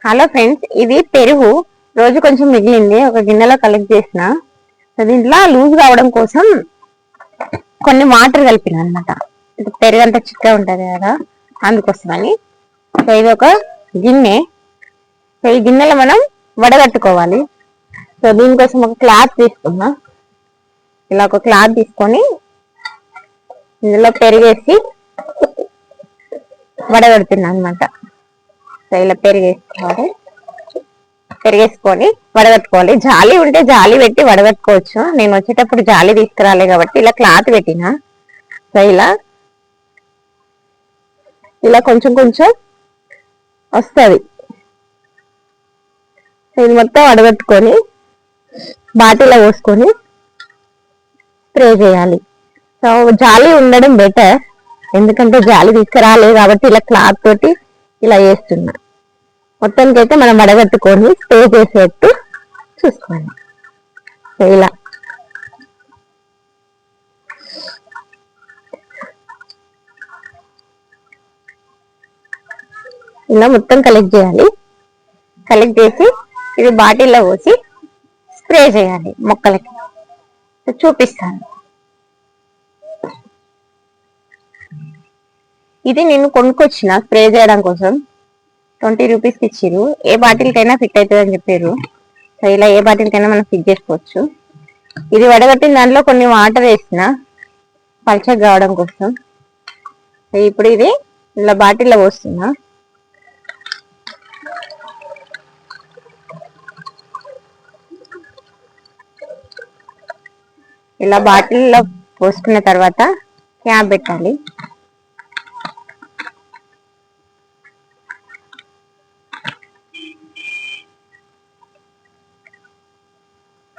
Hello friends, ఇది పెరుగు రోజు కొంచెం మిగిలింది ఒక గిన్నెలో కలెక్ట్ చేసిన. దీంట్లో లూజ్ కావడం కోసం కొన్ని వాటర్ కలిపిన అనమాట. ఇది పెరుగు అంతా చిక్కగా ఉంటది కదా, అందుకోసమని. ఇది ఒక గిన్నె. ఈ గిన్నెలో మనం వడగట్టుకోవాలి. దీనికోసం ఒక క్లాత్ తీసుకున్నా. ఇలా ఒక క్లాత్ తీసుకొని ఇందులో పెరిగేసి వడగడుతున్నా అనమాట. ఇలా పెరిగేసుకొని వడగట్టుకోవాలి. జాలి ఉంటే జాలి పెట్టి వడగట్టుకోవచ్చు. నేను వచ్చేటప్పుడు జాలి తీసుకురాలే కాబట్టి ఇలా క్లాత్ పెట్టిన. ఇలా ఇలా కొంచెం కొంచెం వస్తుంది. ఇది మొత్తం వడగట్టుకొని బాటిల్లో పోసుకొని స్ప్రే చేయాలి. సో జాలి ఉండడం బెటర్, ఎందుకంటే జాలి తీసుకురాలేదు కాబట్టి ఇలా క్లాత్ తోటి ఇలా వేస్తున్నా. మొత్తానికి అయితే మనం వడగట్టుకొని స్ప్రే చేసేట్టు చూసుకోండి. ఇలా ఇలా మొత్తం కలెక్ట్ చేయాలి. కలెక్ట్ చేసి ఇది బాటిల్లో పోసి స్ప్రే చేయాలి మొక్కలకి. చూపిస్తాను. ఇది నేను కొనుక్కొచ్చిన స్ప్రే చేయడం కోసం. 20 రూపీస్కి ఇచ్చిర్రు. ఏ బాటిల్కైనా ఫిట్ అవుతుంది అని చెప్పారు. సో ఇలా ఏ బాటిల్కైనా మనం ఫిట్ చేసుకోవచ్చు. ఇది వడగట్టిన దాంట్లో కొన్ని వాటర్ వేసిన పల్చగా కావడం కోసం. ఇప్పుడు ఇది ఇలా బాటిల్లో పోస్తున్నా. ఇలా బాటిల్లో పోసుకున్న తర్వాత క్యాప్ పెట్టాలి.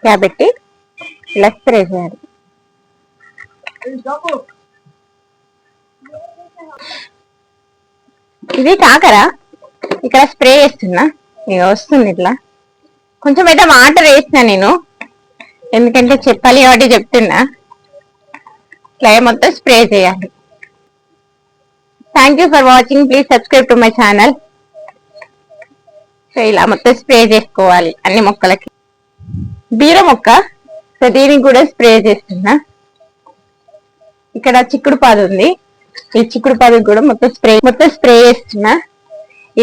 క్యాప్ పెట్టి ఇలా స్ప్రే చేయాలి. ఇది కాకర. ఇక్కడ స్ప్రే చేస్తున్నా. ఇక వస్తుంది ఇట్లా. కొంచెం అయితే వాటర్ వేసిన నేను, ఎందుకంటే చెప్పాలి కాబట్టి చెప్తున్నా. ఇట్లా మొత్తం స్ప్రే చేయాలి. Thank you for watching. Please subscribe to my channel. So ఇలా మొత్తం స్ప్రే చేసుకోవాలి అన్ని మొక్కలకి. బీర మొక్క, సో దీనికి కూడా స్ప్రే చేస్తున్నా. ఇక్కడ చిక్కుడు పాదు ఉంది. ఈ చిక్కుడు పాదు కూడా మొత్తం స్ప్రే చేస్తున్నా.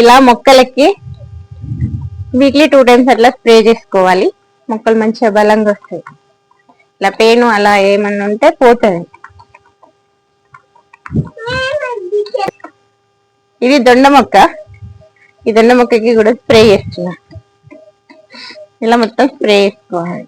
ఇలా మొక్కలకి వీక్లీ 2 times అట్లా స్ప్రే చేసుకోవాలి. మొక్కలు మంచిగా బలంగా వస్తాయి. ఇలా పేను అలా ఏమన్నా ఉంటే పోతుంది. ఇది దొండ మొక్క. ఈ దొండ మొక్కకి కూడా స్ప్రే చేస్తున్నా. ఇలా మొత్తం స్ప్రే చేసుకోవాలి.